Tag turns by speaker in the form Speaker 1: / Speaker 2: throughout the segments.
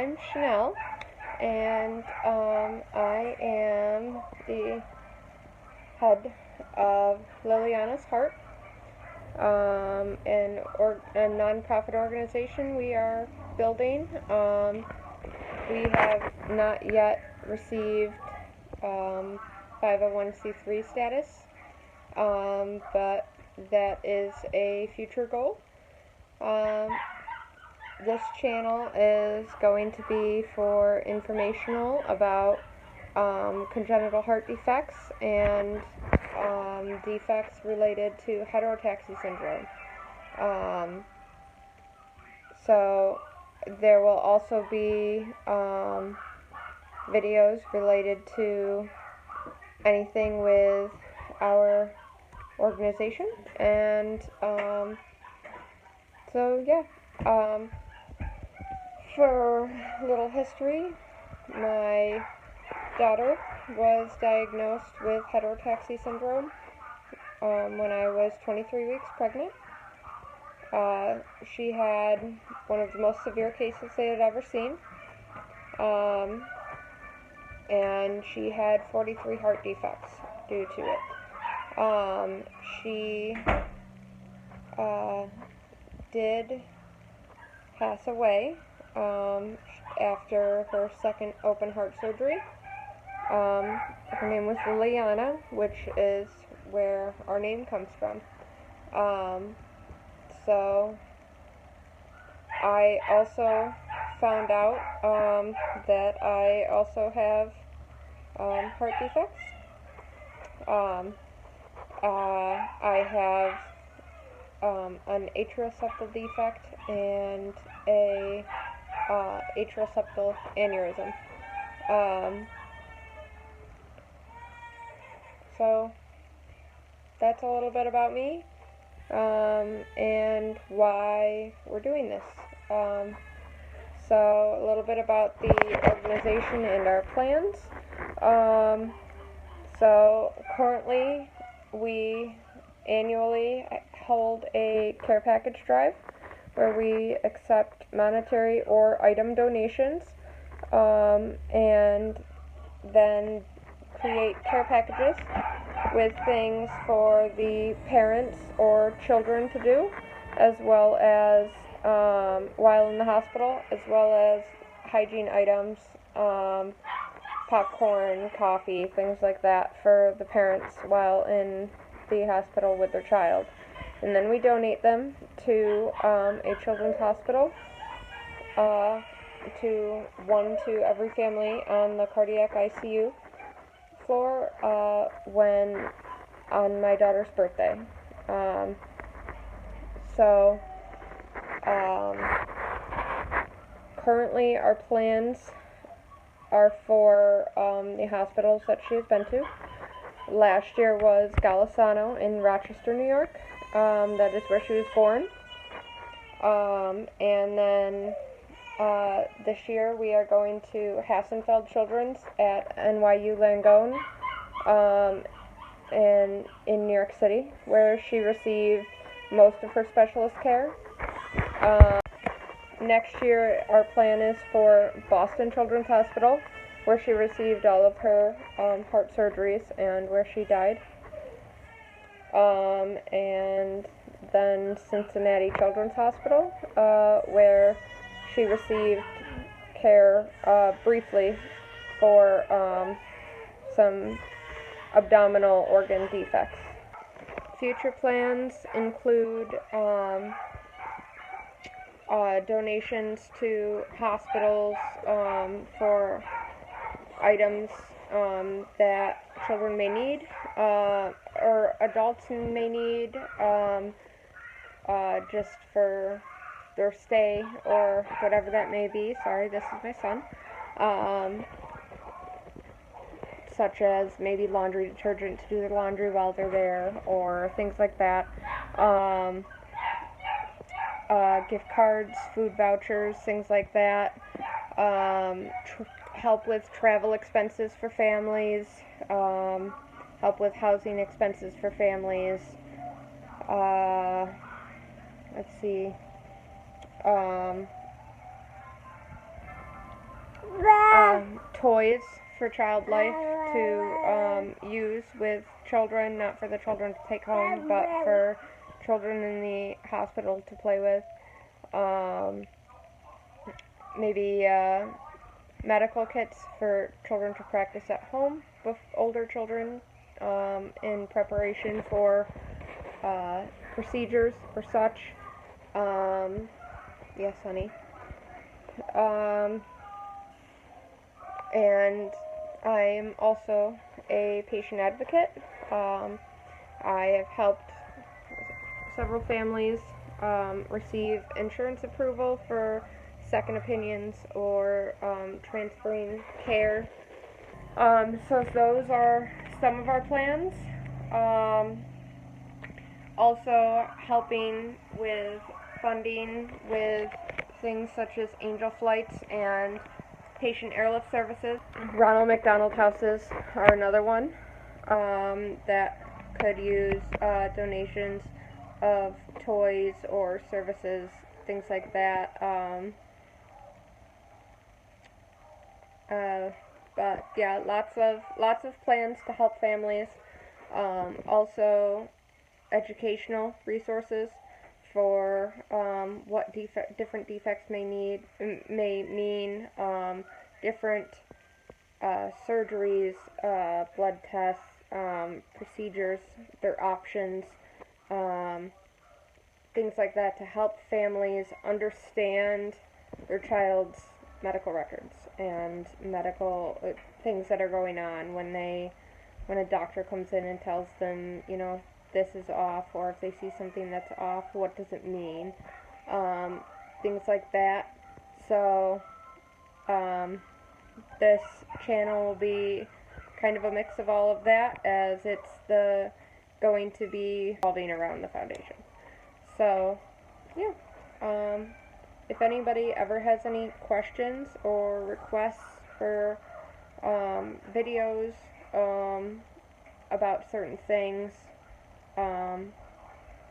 Speaker 1: I'm Chanel, and I am the head of LillianasHeart, a non-profit organization we are building. We have not yet received 501c3 status, but that is a future goal. This channel is going to be for informational about congenital heart defects and defects related to heterotaxy syndrome. So there will also be videos related to anything with our organization, and so yeah. For a little history, my daughter was diagnosed with heterotaxy syndrome when I was 23 weeks pregnant. She had one of the most severe cases they had ever seen, and she had 43 heart defects due to it. She did pass away after her second open heart surgery. Her name was Lilliana, which is where our name comes from. So I also found out that I also have heart defects. I have an atrial septal defect and a atrial septal aneurysm. So that's a little bit about me and why we're doing this. So a little bit about the organization and our plans. So currently we annually hold a care package drive where we accept monetary or item donations, and then create care packages with things for the parents or children to do, as well as while in the hospital, as well as hygiene items, popcorn, coffee, things like that for the parents while in the hospital with their child. And then we donate them to a children's hospital, to every family on the cardiac ICU floor when on my daughter's birthday. Currently our plans are for the hospitals that she has been to. Last year was Golisano in Rochester, New York. That is where she was born. And then this year we are going to Hassenfeld Children's at NYU Langone in New York City, where she received most of her specialist care. Next year our plan is for Boston Children's Hospital, where she received all of her heart surgeries and where she died. And then Cincinnati Children's Hospital, where she received care briefly for some abdominal organ defects. Future plans include donations to hospitals for items that children may need, or adults may need, just for their stay or whatever that may be. Sorry, this is my son. Such as maybe laundry detergent to do their laundry while they're there, or things like that. Gift cards, food vouchers, things like that. Help with travel expenses for families. Help with housing expenses for families. Let's see. toys for child life to use with children, not for the children to take home, but for children in the hospital to play with. Maybe medical kits for children to practice at home with older children in preparation for procedures or such. Yes, honey. And I'm also a patient advocate. I have helped several families receive insurance approval for second opinions or transferring care. So those are some of our plans. Also helping with funding with things such as angel flights and patient airlift services. Ronald McDonald houses are another one that could use donations of toys or services, things like that. But yeah, lots of plans to help families. Also, educational resources for what different defects may mean, different surgeries, blood tests, procedures, their options, things like that to help families understand their child's medical records and medical things that are going on when a doctor comes in and tells them, this is off, or if they see something that's off, what does it mean? Things like that. So, this channel will be kind of a mix of all of that, as it's going to be revolving around the foundation. So, yeah. If anybody ever has any questions or requests for videos about certain things,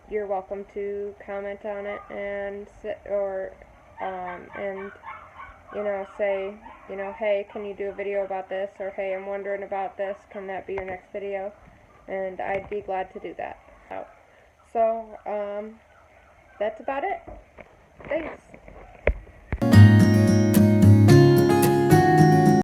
Speaker 1: you're welcome to comment on it and say, hey, can you do a video about this? Or hey, I'm wondering about this. Can that be your next video? And I'd be glad to do that. So, that's about it. Thanks.